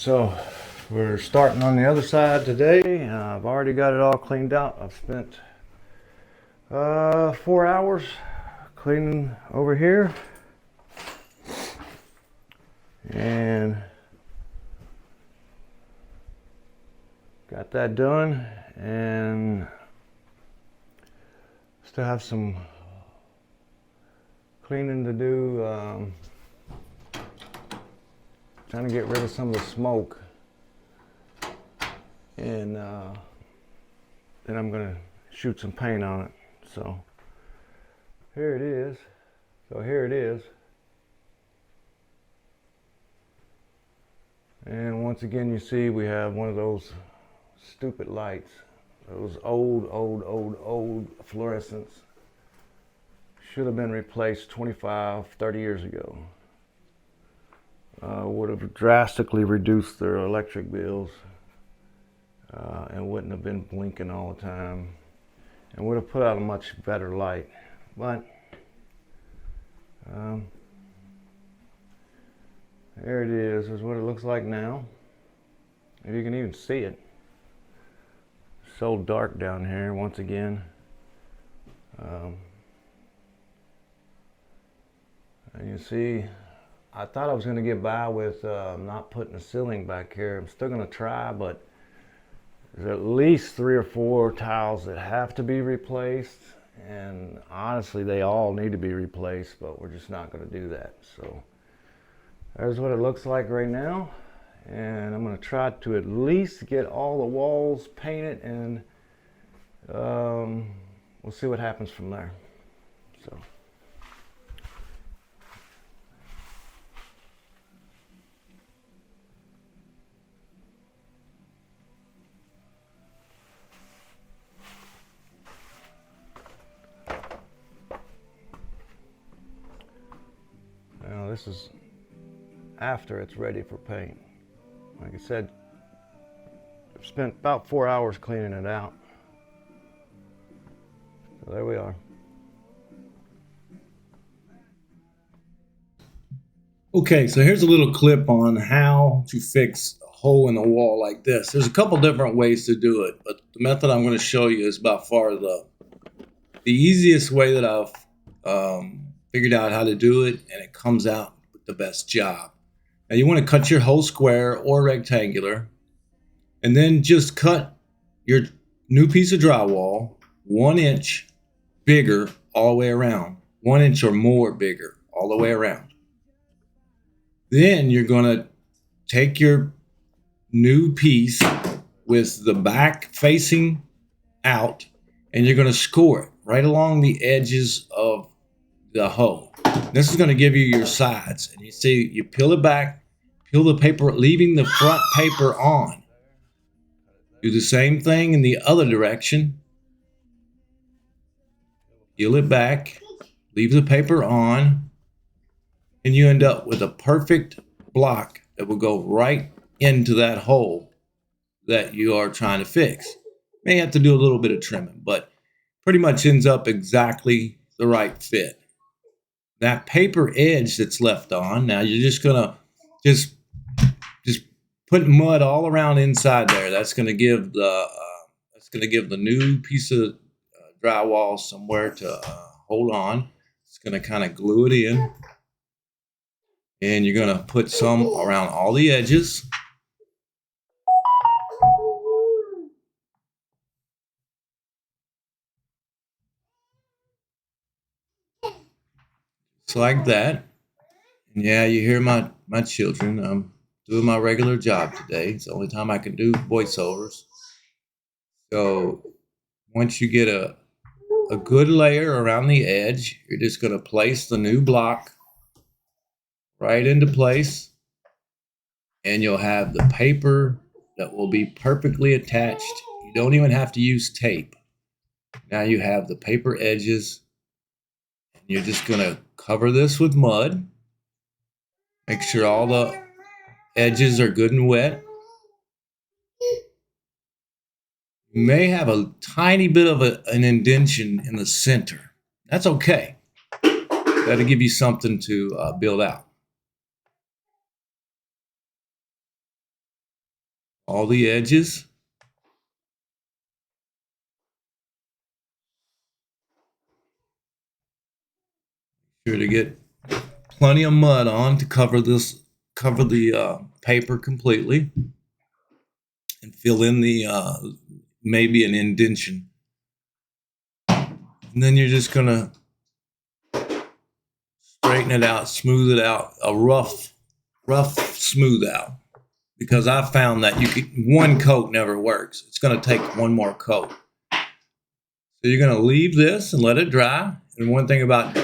So we're starting on the other side today. I've already got it all cleaned out. I've spent 4 hours cleaning over here, and got that done, and still have some cleaning to do. Trying to get rid of some of the smoke, and then I'm gonna shoot some paint on it. So here it is. And once again, you see we have one of those stupid lights, those old fluorescents. Should have been replaced 25, 30 years ago. Would have drastically reduced their electric bills, and wouldn't have been blinking all the time, and would have put out a much better light. But there it is what it looks like now. If you can even see it. So dark down here once again. And you see, I thought I was going to get by with not putting a ceiling back here. I'm still going to try, but there's at least 3 or 4 tiles that have to be replaced, and honestly they all need to be replaced, but we're just not going to do that. So there's what it looks like right now, and I'm going to try to at least get all the walls painted, and we'll see what happens from there. So now this is after it's ready for paint. Like I said, I've spent about 4 hours cleaning it out. So there we are. Okay, so here's a little clip on how to fix a hole in the wall like this. There's a couple different ways to do it, but the method I'm going to show you is by far the easiest way that I've figured out how to do it, and it comes out with the best job. Now you want to cut your hole square or rectangular, and then just cut your new piece of drywall 1 inch bigger all the way around, 1 inch or more bigger all the way around. Then you're going to take your new piece with the back facing out, and you're going to score it right along the edges of the hole. This is going to give you your sides, and you see, you peel it back, peel the paper, leaving the front paper on. Do the same thing in the other direction. Peel it back, leave the paper on, and you end up with a perfect block that will go right into that hole that you are trying to fix. May have to do a little bit of trimming, but pretty much ends up exactly the right fit. That paper edge that's left on, now you're just gonna just put mud all around inside there. That's gonna give the new piece of drywall somewhere to hold on. It's gonna kind of glue it in, and you're gonna put some around all the edges. Just like that. And yeah, you hear my children. I'm doing my regular job today. It's the only time I can do voiceovers. So once you get a good layer around the edge, you're just going to place the new block right into place, and you'll have the paper that will be perfectly attached. You don't even have to use tape. Now you have the paper edges, and you're just going to cover this with mud. Make sure all the edges are good and wet. You may have a tiny bit of an indentation in the center. That's okay. That'll give you something to build out. all the edges. Sure to get plenty of mud on to cover the paper completely, and fill in the maybe an indentation. And then you're just gonna straighten it out, smooth it out, a rough smooth out. Because I found that one coat never works. It's gonna take one more coat. So you're gonna leave this and let it dry. And one thing about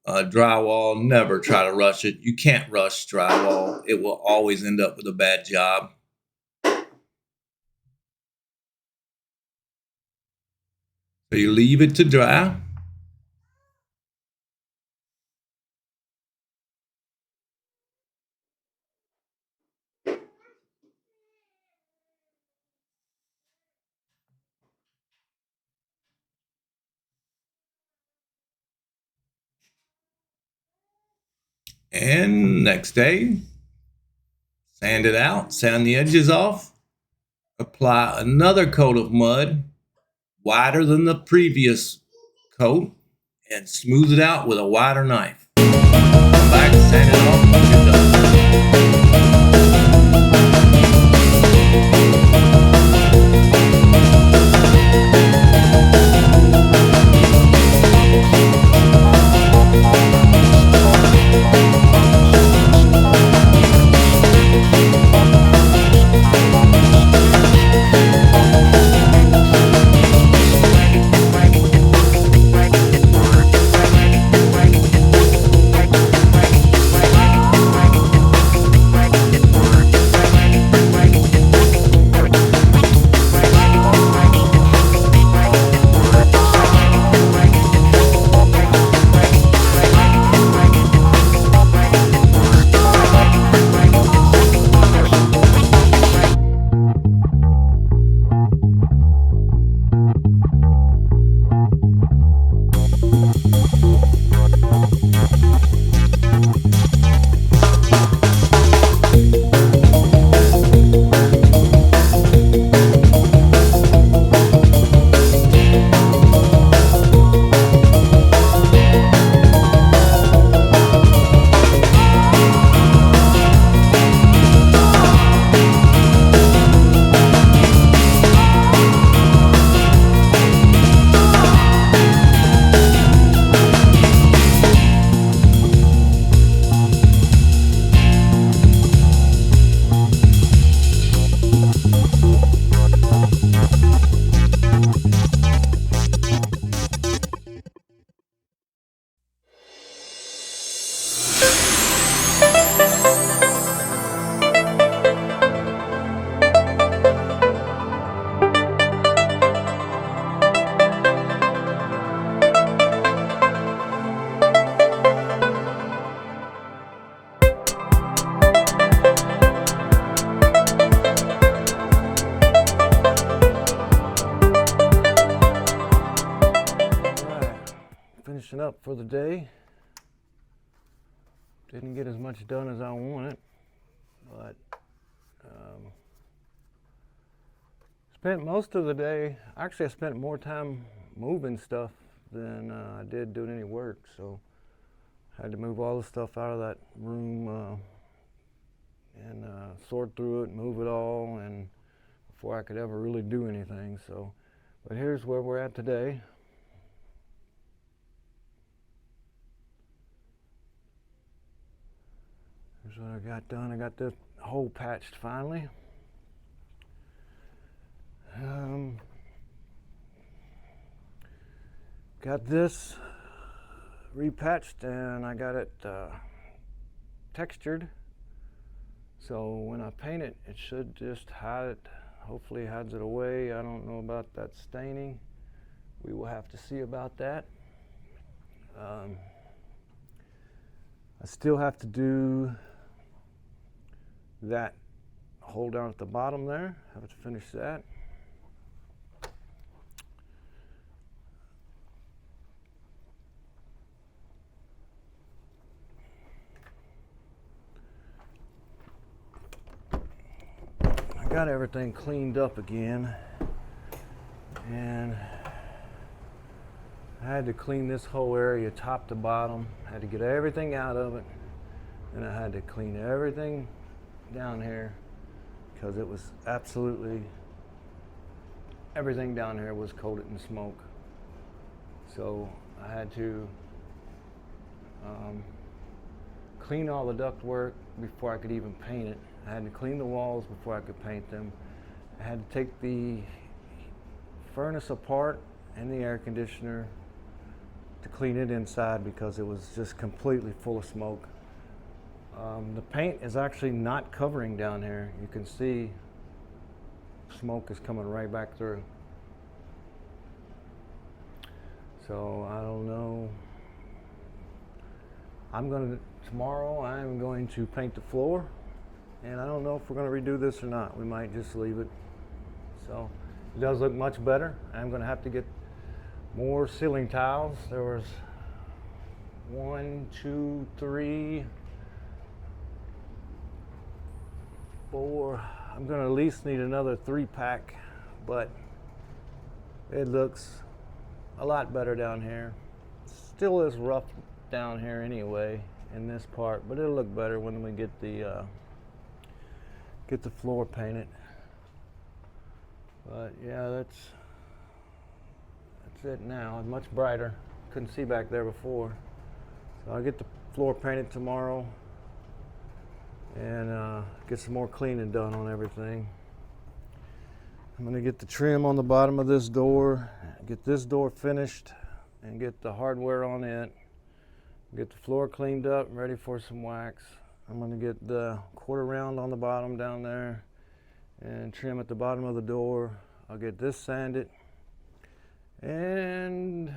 drywall, never try to rush it. You can't rush drywall. It will always end up with a bad job. So you leave it to dry. And next day, sand it out, sand the edges off, apply another coat of mud, wider than the previous coat, and smooth it out with a wider knife. Come back, sand it off, and you're done. Finishing up for the day. Didn't get as much done as I wanted, but spent most of the day. Actually, I spent more time moving stuff than I did doing any work, so I had to move all the stuff out of that room and sort through it, move it all, and before I could ever really do anything. So, but here's where we're at today. Here's what I got done. I got this hole patched finally. Got this repatched and I got it textured. So when I paint it, it should just hide it. Hopefully hides it away. I don't know about that staining. We will have to see about that. I still have to do that hole down at the bottom there. Have to finish that. I got everything cleaned up again, and I had to clean this whole area top to bottom. I had to get everything out of it, and I had to clean everything down here because it was absolutely, everything down here was coated in smoke. So I had to clean all the ductwork before I could even paint it. I had to clean the walls before I could paint them. I had to take the furnace apart and the air conditioner to clean it inside because it was just completely full of smoke. The paint is actually not covering down here. You can see smoke is coming right back through. So I don't know. Tomorrow I'm going to paint the floor, and I don't know if we're going to redo this or not. We might just leave it. So it does look much better. I'm going to have to get more ceiling tiles. There was 1, 2, 3, 4. I'm going to at least need another 3-pack, but it looks a lot better down here. Still is rough down here anyway in this part, but it'll look better when we get the floor painted. But yeah, that's it now. It's much brighter. Couldn't see back there before. So I'll get the floor painted tomorrow and get some more cleaning done on everything. I'm going to get the trim on the bottom of this door, get this door finished, and get the hardware on it. Get the floor cleaned up, ready for some wax. I'm going to get the quarter round on the bottom down there and trim at the bottom of the door. I'll get this sanded and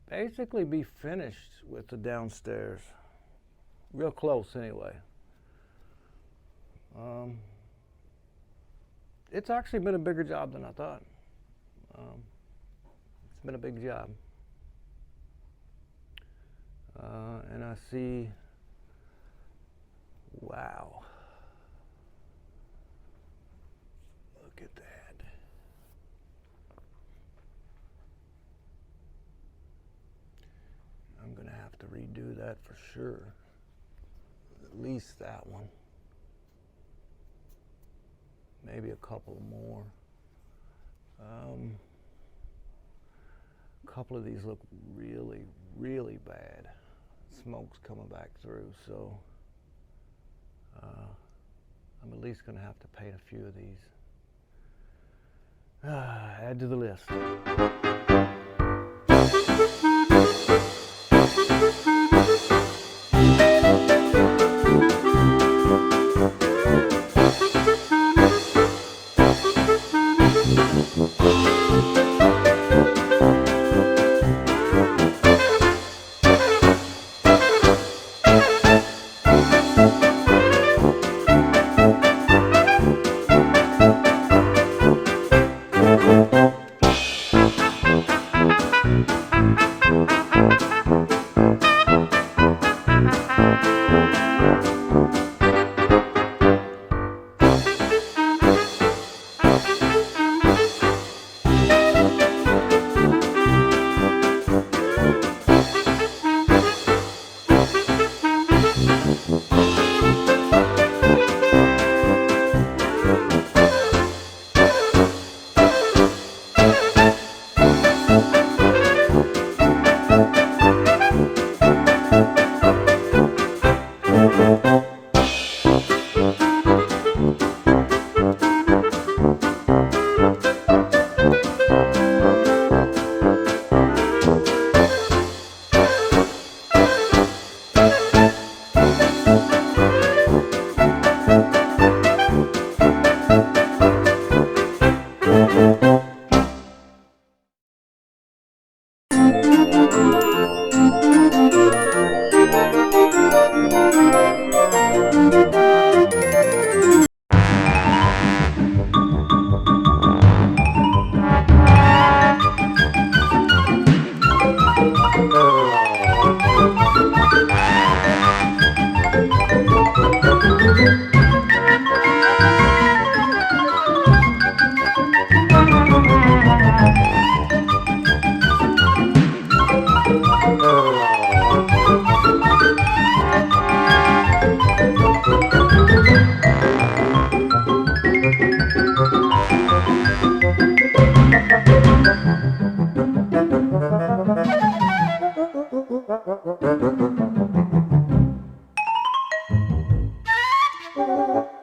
basically be finished with the downstairs. Real close anyway. It's actually been a bigger job than I thought. It's been a big job. And I see, wow. Look at that. I'm gonna have to redo that for sure. At least that one. Maybe a couple more. A couple of these look really, really bad. Smoke's coming back through, so I'm at least gonna have to paint a few of these. Add to the list.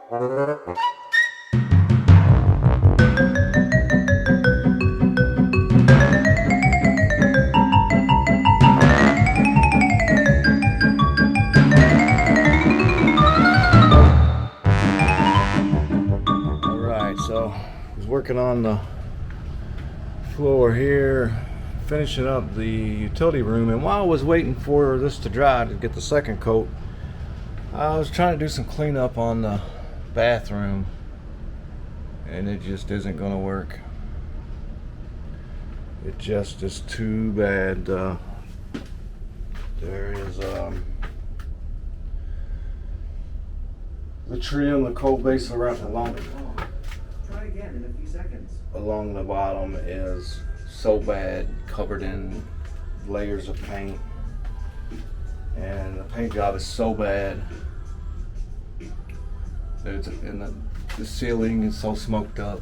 Alright, so I was working on the floor here, finishing up the utility room, and while I was waiting for this to dry to get the second coat, I was trying to do some cleanup on the bathroom, and it just isn't going to work. It just is too bad. There is the trim, the coat base around along. Try again in a few seconds. Along the bottom is so bad, covered in layers of paint, and the paint job is so bad. And the ceiling is so smoked up.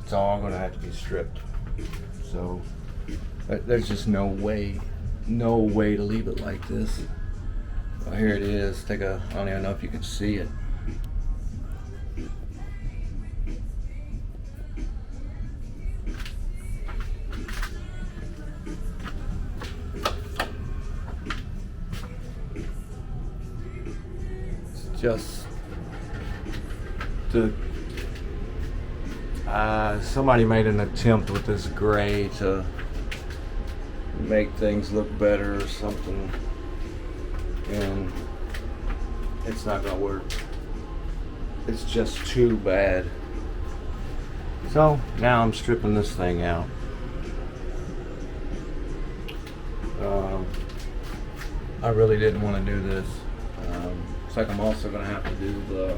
It's all going to have to be stripped. So there's just no way to leave it like this. Well, here it is. I don't even know if you can see it. It's just somebody made an attempt with this gray to make things look better or something, and it's not gonna work. It's just too bad. So now I'm stripping this thing out. I really didn't want to do this. Looks like I'm also gonna have to do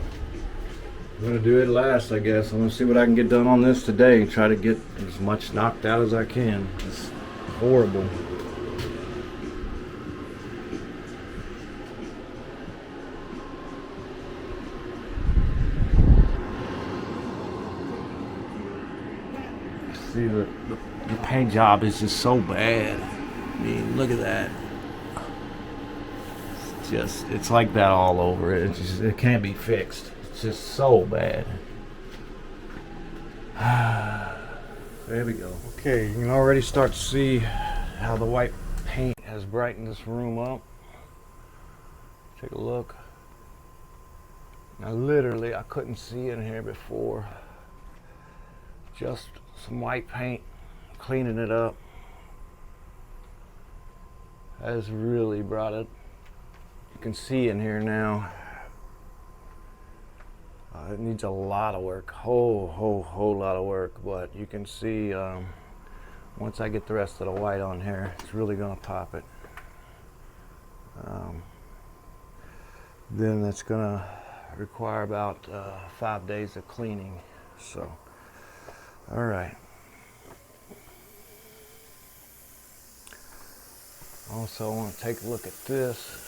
I'm gonna do it last, I guess. I'm gonna see what I can get done on this today and try to get as much knocked out as I can. It's horrible. See, the paint job is just so bad. I mean, look at that. It's like that all over. It can't be fixed. It's just so bad. There we go. Okay, you can already start to see how the white paint has brightened this room up. Take a look. Now literally, I couldn't see in here before. Just some white paint, cleaning it up has really brought it. You can see in here now. It needs a lot of work, whole lot of work, but you can see once I get the rest of the white on here, it's really gonna pop it. Then that's gonna require about 5 days of cleaning. So, all right. Also, I want to take a look at this.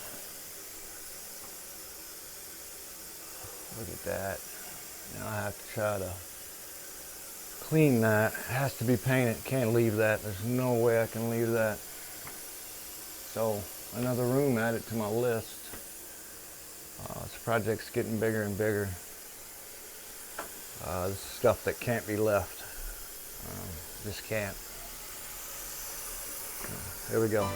Look at that. Now I have to try to clean that. It has to be painted. Can't leave that. There's no way I can leave that. So another room added to my list. This project's getting bigger and bigger. This is stuff that can't be left. Just can't. Here we go.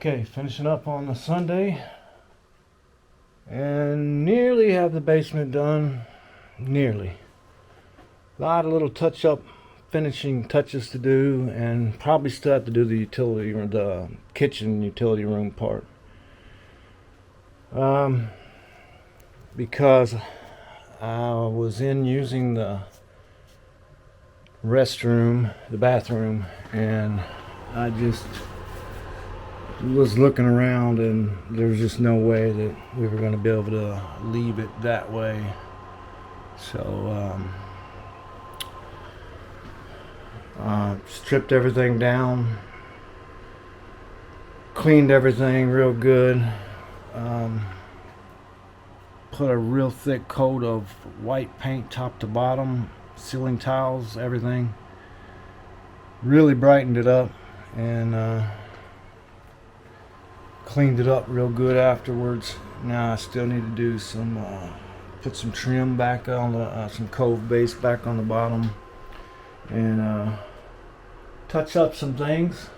Okay, finishing up on the Sunday. And nearly have the basement done. Nearly. A lot of little touch-up finishing touches to do, and probably still have to do the utility room, the kitchen utility room part. Because I was in using the restroom, the bathroom, and I just was looking around, and there was just no way that we were going to be able to leave it that way. So stripped everything down, cleaned everything real good, put a real thick coat of white paint top to bottom, ceiling tiles, everything. Really brightened it up, and cleaned it up real good afterwards. Now I still need to do some put some trim back on the some cove base back on the bottom, and touch up some things,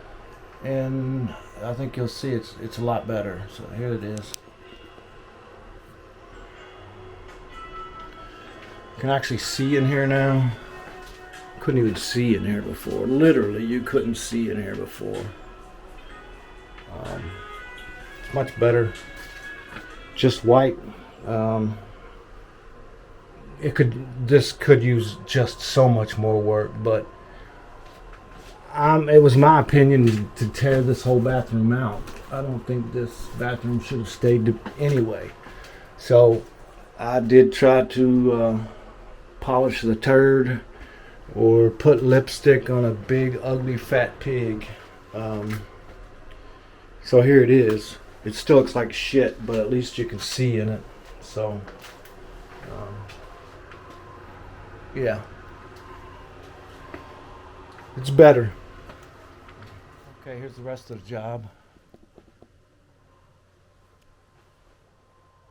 and I think you'll see it's a lot better. So here it is. You can actually see in here now. Couldn't even see in here before. Literally, you couldn't see in here before. It's much better. Just white. This could use just so much more work, but it was my opinion to tear this whole bathroom out. I don't think this bathroom should have stayed anyway. So I did try to polish the turd or put lipstick on a big ugly fat pig. So here it is. It still looks like shit, but at least you can see in it. So yeah, it's better. Okay, here's the rest of the job.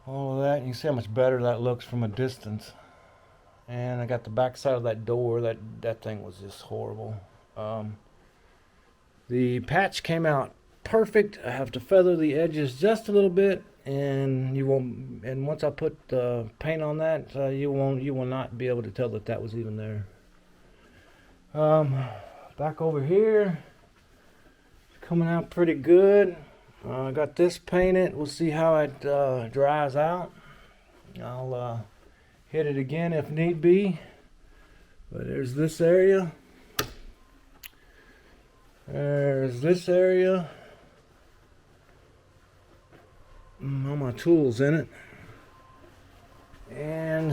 All of that, you can see how much better that looks from a distance. And I got the back side of that door. That thing was just horrible. The patch came out perfect. I have to feather the edges just a little bit, and you won't. And once I put paint on that, you will not be able to tell that was even there. Back over here, it's coming out pretty good. I got this painted. We'll see how it dries out. I'll hit it again if need be. But there's this area. There's this area. All my tools in it. And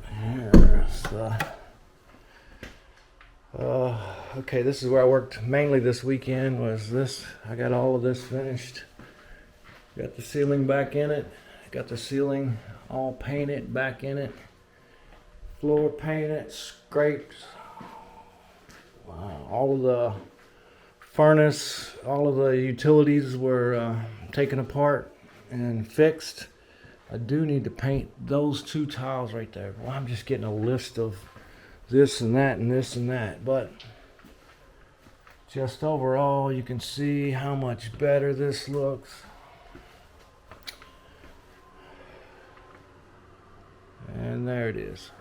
here's the okay, this is where I worked mainly this weekend. Was this? I got all of this finished. Got the ceiling back in it. Got the ceiling all painted back in it. Floor painted, scraped. All of the furnace, all of the utilities were taken apart and fixed. I do need to paint those two tiles right there. Well, I'm just getting a list of this and that and this and that, but just overall you can see how much better this looks. And there it is.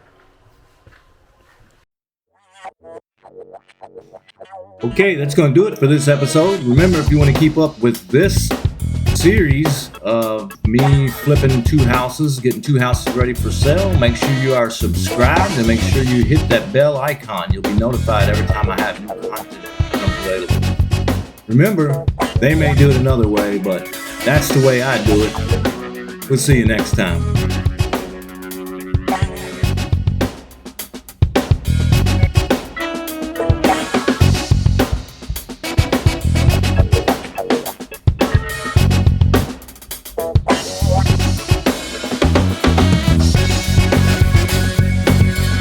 Okay, that's going to do it for this episode. Remember, if you want to keep up with this series of me flipping two houses, getting two houses ready for sale, make sure you are subscribed and make sure you hit that bell icon. You'll be notified every time I have new content becomes available. Remember, they may do it another way, but that's the way I do it. We'll see you next time.